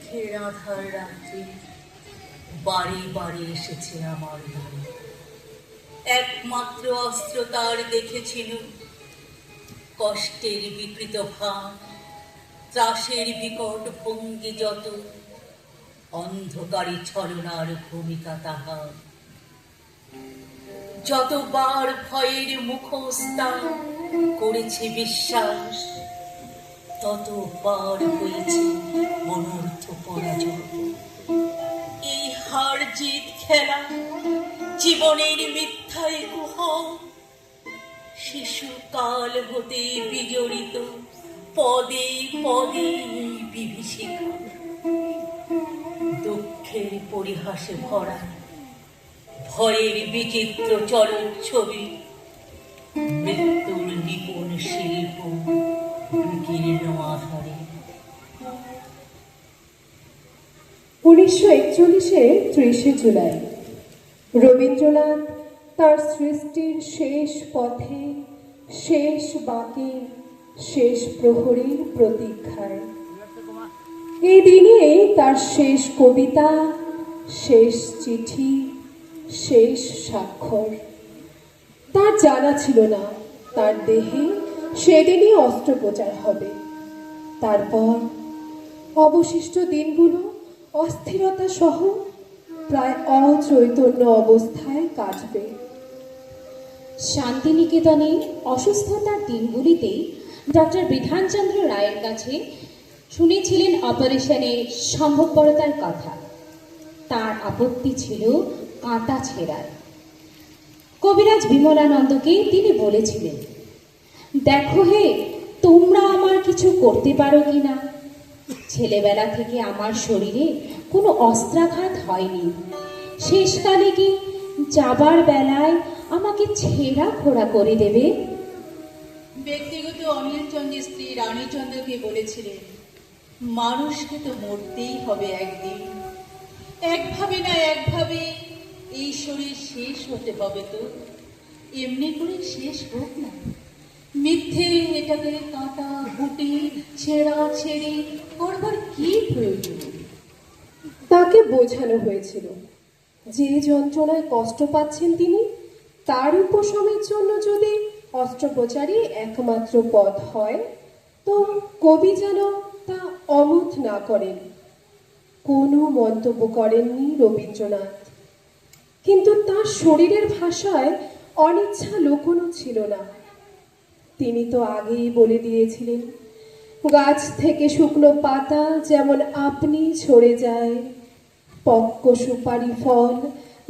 দুঃখের আধার রাত্রি বারে বারে এসেছে আমার দ্বারে। একমাত্র অস্ত্র তার দেখেছিল কষ্টের বিকৃত ভাব, ত্রাসের বিকট ভঙ্গি যত, অন্ধকারী ছলনার ভূমিকা তাহার। যতবার ভয়ের মুখোস্তান করেছে বিশ্বাস, ততবার হয়েছে অনর্থ পরাজয়। এই হার জিত খেলা জীবনের মিথ্যায় গুহ, শিশুকাল হতে বিজড়িত পদে পদে এই বিভীষিকা। দুঃখের পরিহাসে ভরা ভয়ের বিচিত্র চলচ্ছবি, মৃত্যুর নিপুণ শিল্প বিকীর্ণ আধারে। 1941-এ 30শে জুলাই রবীন্দ্রনাথ তার সৃষ্টির শেষ পথে, শেষ বাঁকে, শেষ প্রহরীর প্রতীক্ষায়। এই দিনে তার শেষ কবিতা, শেষ চিঠি, শেষ স্বাক্ষর। তার জানা ছিল না তার দেহে সেদিনই অস্ত্রোপচার হবে। তারপর অবশিষ্ট দিনগুলো অস্থিরতা সহ প্রায় অচৈতন্য অবস্থায় কাটবে। শান্তিনিকেতনে অসুস্থতার দিনগুলিতেই ডক্টর বিধানচন্দ্র রায়ের কাছে শুনেছিলেন অপারেশনের সম্ভবপরতার কথা। তার আপত্তি ছিল কাঁটা ছেঁড়ার। কবিরাজ বিমলানন্দকে তিনি বলেছিলেন, দেখো হে, তোমরা আমার কিছু করতে পারো কিনা। ছেলেবেলা থেকে আমার শরীরে কোনো অস্ত্রাঘাত হয়নি, শেষকালে কি যাবার বেলায় আমাকে ছেঁড়া খোড়া করে দেবে। ব্যক্তিগত অনিলচন্দ্রের স্ত্রী রানীচন্দ্রকে বলেছিলেন, মানুষকে তো মরতেই হবে একদিন, একভাবে না একভাবে এই শরীর শেষ হতে হবে। তো এমনি করে শেষ হোক না, মিথ্যে এটাকে কাটা গুটি ছেঁড়া ছেড়ে করবার কি প্রয়োজন। তাকে বোঝানো হয়েছিল যে যন্ত্রণায় কষ্ট পাচ্ছেন তিনি, তার উপশমের জন্য যদি অস্ত্রোপচারই একমাত্র পথ হয়, তো কবি যেন তা অমত না করেন। কোনো মন্তব্য করেননি রবীন্দ্রনাথ, কিন্তু তার শরীরের ভাষায় অনিচ্ছা লুকোনো ছিল না। তিনি তো আগেই বলে দিয়েছিলেন, গাছ থেকে শুকনো পাতা যেমন আপনি ঝরে যায়, পক্ক সুপারি ফল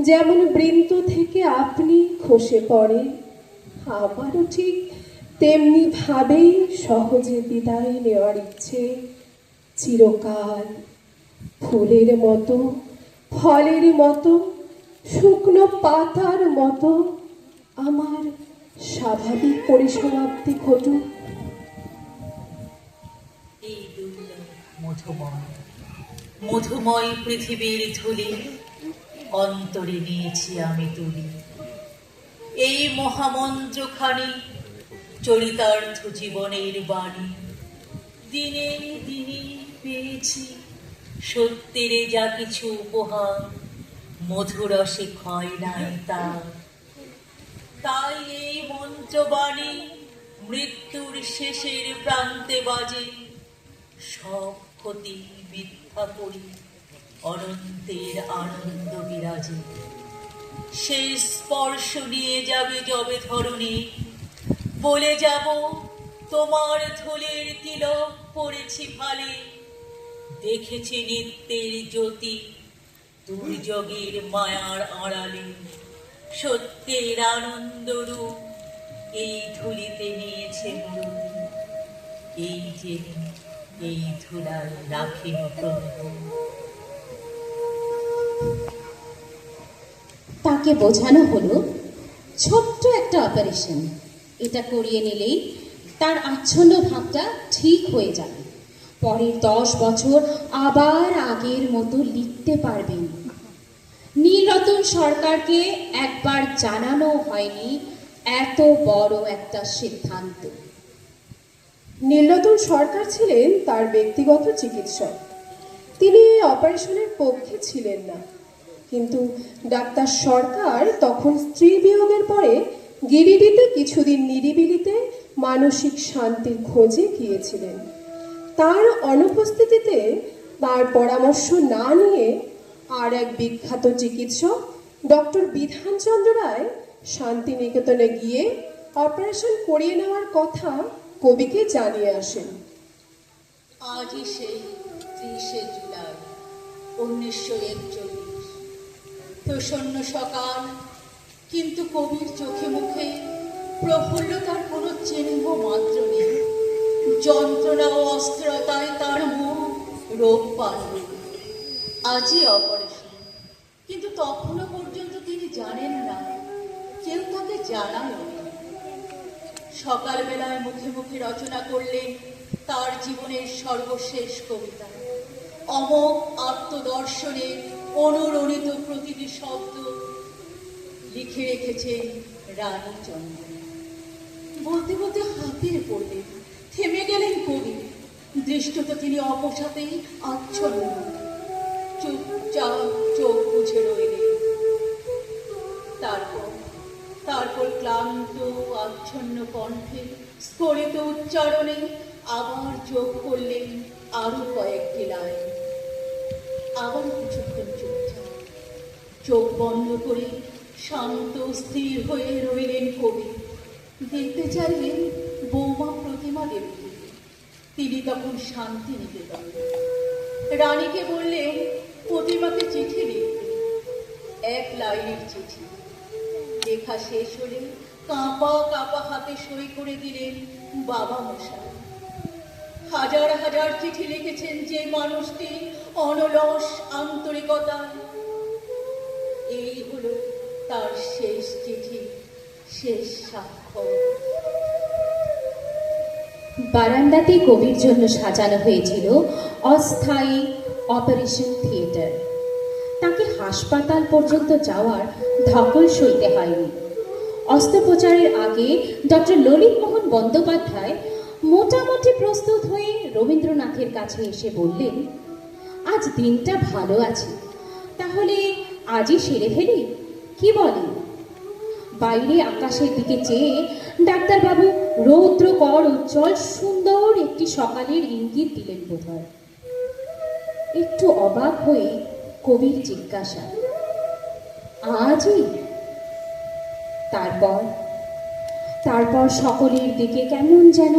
যেমন বৃন্ত থেকে আপনি খসে পড়ে, আমারও ঠিক তেমনি ভাবেই সহজে বিদায় নেওয়ার ইচ্ছে। চিরকাল ফুলের মতো, ফলের মতো, শুকনো পাতার মতো আমার স্বাভাবিক পরিসমাপ্তি ঘটুক। এই দুর্লভ মধুময় মধুময় পৃথিবীর ধুলি অন্তরে নিয়েছি আমি তুলি। এই মহামন্ত্রখানি চরিতার্থ জীবনের বাণী, দিনে দিনে পেয়েছি সত্যের যা কিছু উপহার, মধুরসে ক্ষয় নাই তার। তাই এই মন্ত্রবাণী মৃত্যুর শেষের প্রান্তে বাজে, সব ক্ষতি মিথ্যা করি অনন্তের আনন্দ বিরাজে। সেই স্পর্শ নিয়ে যাবে যবে ধরণী, বলে যাব তোমার ধুলের তিলক পড়েছি ভালে, দেখেছি নিত্যের জ্যোতি দুর্যোগের মায়ার আড়ালে, সত্যের আনন্দ রূপ এই ধুলিতে নিয়েছে মুরুলি। এই যে এই ধুলায় রাখিন প্রভু। তাকে বোঝানো হলো ছোট্ট একটা অপারেশন, এটা করিয়ে নিলেই তার আচ্ছন্ন ভাবটা ঠিক হয়ে যাবে। পরের 10 বছর আবার আগের মতো লিখতে পারবেন। নীলরতন সরকারকে একবার জানানো হয়নি এত বড় একটা সিদ্ধান্ত। নীলরতন সরকার ছিলেন তার ব্যক্তিগত চিকিৎসক। তিনি এই অপারেশনের পক্ষে ছিলেন না, কিন্তু ডাক্তার সরকার তখন স্ত্রী বিয়োগের পরে গিরিডিতে কিছুদিন নিরিবিলিতে মানসিক শান্তির খোঁজে গিয়েছিলেন। তার অনুপস্থিতিতে তার পরামর্শ না নিয়ে আর এক বিখ্যাত চিকিৎসক ডক্টর বিধানচন্দ্র রায় শান্তিনিকেতনে গিয়ে অপারেশন করিয়ে নেওয়ার কথা কবিকে জানিয়ে আসেন। আজই সেই 30শে জুলাই 1941, প্রসন্ন সকাল, কিন্তু কবির চোখে মুখে প্রফুল্লতার কোনো চিহ্ন মাত্র নেই। যন্ত্রণা ও অস্থিরতায় তার মুখ রোগ পান্ড। আজই অপারেশন, কিন্তু তখনও পর্যন্ত তিনি জানেন না, কেউ তাকে জানায়ও না। সকালবেলায় মুখে মুখে রচনা করলেন তার জীবনের সর্বশেষ কবিতা। অমোঘ আত্মদর্শনের অনুরণিত প্রতিটি শব্দ লিখে রেখেছেন রানীচন্দ্র। বলতে বলতে হাঁপিয়ে পড়লেন, থেমে গেলেন কবি। দৃষ্টত তিনি অপসাতেই আচ্ছন্ন, চুপচাপ চোখ বুঝে রইলেন। তারপর ক্লান্ত আচ্ছন্ন কণ্ঠে স্ফলিত উচ্চারণে আবার যোগ করলেন আরো কয়েকটি লাইন। আবার কিছুক্ষণ চুপচাপ চোখ বন্ধ করে শান্ত স্থির হয়ে রইলেন কবি। দেখতে চাইলেন বৌমা প্রতিমা দেবীকে। তিনি তখন শান্তিনিকেতন। রানীকে বললেন প্রতিমাকে চিঠি লিখতে। 1 লাইনের চিঠি। লেখা শেষ হলে কাঁপা কাঁপা হাতে সই করে দিলেন বাবা মশাই। হাজার হাজার চিঠি লিখেছেন যে মানুষটি অনলস আন্তরিকতা। এই হলো তার শেষ চিঠি, শেষ স্বাক্ষর। বারান্দাতে কবির জন্য সাজানো হয়েছিল অস্থায়ী অপারেশন থিয়েটার। তাকে হাসপাতাল পর্যন্ত যাওয়ার ধকল সইতে হয়নি। অস্ত্রোপচারের আগে ডক্টর ললিত মোহন বন্দ্যোপাধ্যায় মোটামুটি প্রস্তুত হয়ে রবীন্দ্রনাথের কাছে এসে বললেন, আজ দিনটা ভালো আছে, তাহলে আজই সেরে ফেলি, কি বলেন? বাইরে আকাশের দিকে চেয়ে ডাক্তারবাবু রৌদ্রকর উজ্জ্বল সুন্দর একটি সকালের ইঙ্গিত দিলেন বোধহয়। একটু অবাক হয়ে কবির জিজ্ঞাসা, আজই? তারপর সকলের দিকে কেমন যেন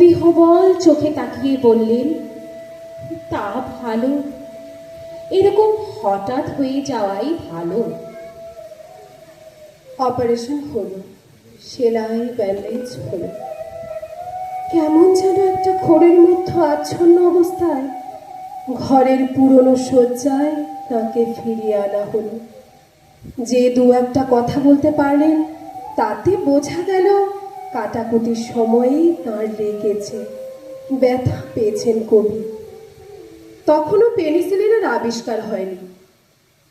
বিহবল চোখে তাকিয়ে বললেন, তা ভালো, এরকম হঠাৎ হয়ে যাওয়াই ভালো। অপারেশন হলো, সেলাই ব্যান্ডেজ হলো। কেমন যেন একটা ঘোরের মধ্যে আচ্ছন্ন অবস্থায় ঘরের পুরনো শয্যায় তাকে ফিরিয়ে আনা হলো। যে 2-1টা কথা বলতে পারলেন, তাতে বোঝা গেল কাটাকুটির সময়েই তাঁর লেগেছে, ব্যথা পেয়েছেন কবি। তখনও পেনিসিলিনের আবিষ্কার হয়নি।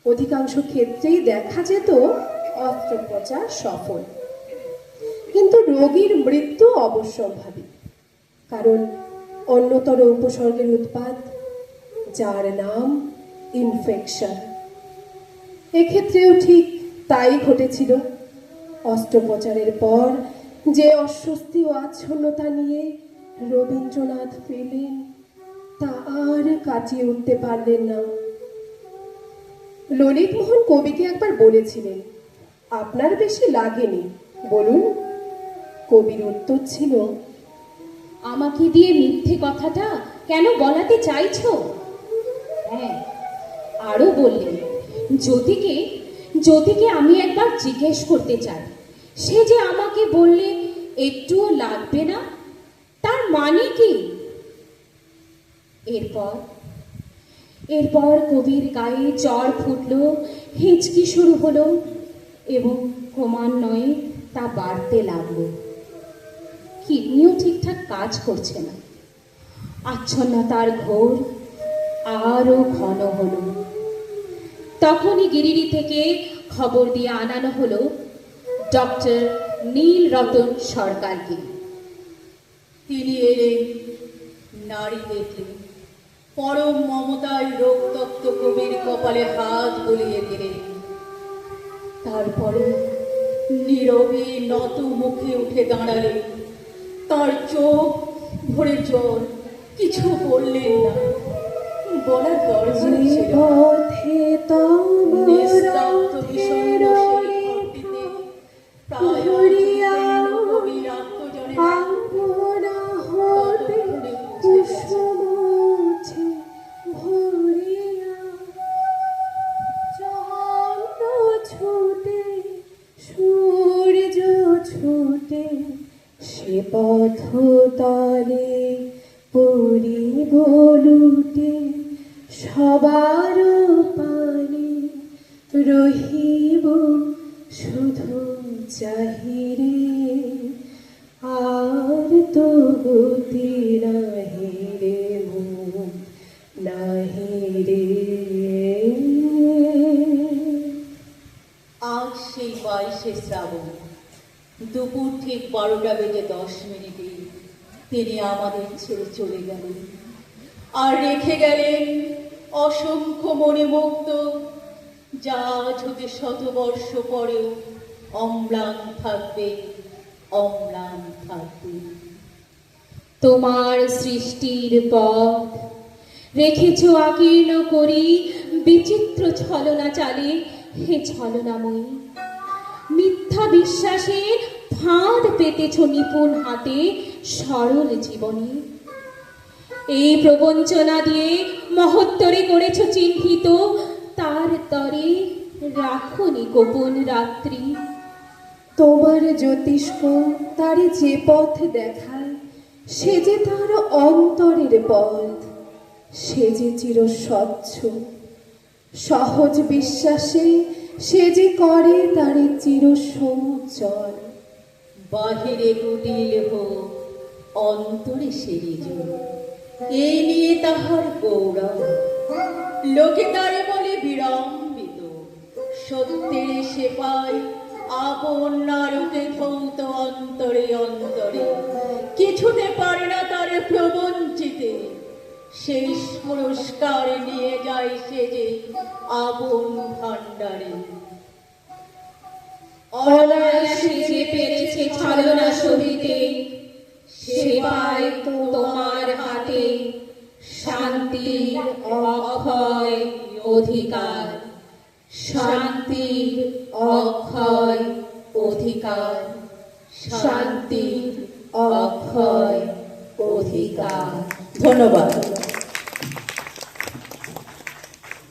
অধিকাংশ ক্ষেত্রেই দেখা যেত অস্ত্রোপচার সফল, কিন্তু রোগীর মৃত্যু অবশ্যম্ভাবী, কারণ অন্যতর উপসর্গের উৎপাত, যার নাম ইনফেকশন। এক্ষেত্রেও ঠিক তাই ঘটেছিল। অস্ত্রোপচারের পর যে অস্বস্তি ও আচ্ছন্নতা নিয়ে রবীন্দ্রনাথ পেলেন, তা আর কাটিয়ে উঠতে পারলেন না। ললিত মোহন কবিকে একবার বলেছিলেন, আপনার বেশি লাগেনি, বলুন। কবির উত্তর ছিল, আমাকে দিয়ে মিথ্যে কথাটা কেন বলাতে চাইছো? হ্যাঁ, আরো বললেন, জ্যোতিকে আমি একবার জিজ্ঞেস করতে চাই, সে যে আমাকে বললে একটুও লাগবে না, তার মানে কি? এরপর কবির গায়ে জ্বর ফুটলো, হিচকি শুরু হলো এবং ক্রমান্বয়ে তা বাড়তে লাগলো। কিডনিও ঠিকঠাক কাজ করছে না। আচ্ছন্নতার ঘোর আরো ঘন হলো। তখনই গিরিডি থেকে খবর দিয়ে আনানো হলো ডক্টর নীলরতন সরকারকে। তিনি এলেন, নারী দেখলেন, পরম মমতায় রোগতপ্ত কবির কপালে হাত বুলিয়ে দিলেন। তারপরে নীরবে নত মুখে উঠে দাঁড়ালেন। তার চোখ ভরে জল, কিছু বললেন না, বলার দরকার যে ছিল না। পথে তোমার নিস্তব্ধ বিষণ্ণ সেই ঘরটিতে প্রায় ঘুরিয়া অচেতন কবির আত্মজনের আপনা হতে কুসুম ওঠে ভরিয়া। চন্দ্র ছুটে সূর্য ছুটে সে পথ তলে পরিব লুটে। সবার পানে রহিব শুধু চাহিরে, আর তো গতি নাহি রে মন নাহি রে। আজ সেই 22শে শ্রাবণ, দুপুর ঠিক 12:10 তিনি আমাদের ছেড়ে চলে গেলেন। আর রেখে গেলেন অসংখ্য মণিমুক্ত, যা আজ হতে 100 বর্ষ পরেও অম্লান থাকবে, অম্লান থাকবে। তোমার সৃষ্টির পথ রেখেছ আকীর্ণ করি, বিচিত্র ছলনা চালে হে ছলনাময়ী। মিথ্যা বিশ্বাসের ফাঁদ পেতেছ নিপুণ হাতে সরল জীবনে। এই প্রবঞ্চনা দিয়ে মহত্তরে করেছ চিহ্নিত, তার তরে রাখনি গোপন রাত্রি। তোমার জ্যোতিষ্ক তারে যে পথ দেখায়, সে যে তার অন্তরের পথ, সে যে চির স্বচ্ছ। সহজ বিশ্বাসে সে যে করে তারে চির সঞ্চল। বাহিরে কুটিল হোক, অন্তরে সেরিজ, এই নিয়ে তাহার গৌরব। লোকে তারে বলে বিড়ম্বিত, সত্যের সে পায় আপন নারকে ধৌত অন্তরে অন্তরে। কিছুতে পারে না তার প্রবঞ্চিতে, সেই পুরস্কার নিয়ে যায় সে যে আপন ভাণ্ডারে। অনায়াসে যে পেরেছে ছলনা সহিতে, সে পায় তোমার হাতে শান্তির অক্ষয় অধিকার। শান্তির অক্ষয় অধিকার। শান্তির অক্ষয় অধিকার। ধন্যবাদ।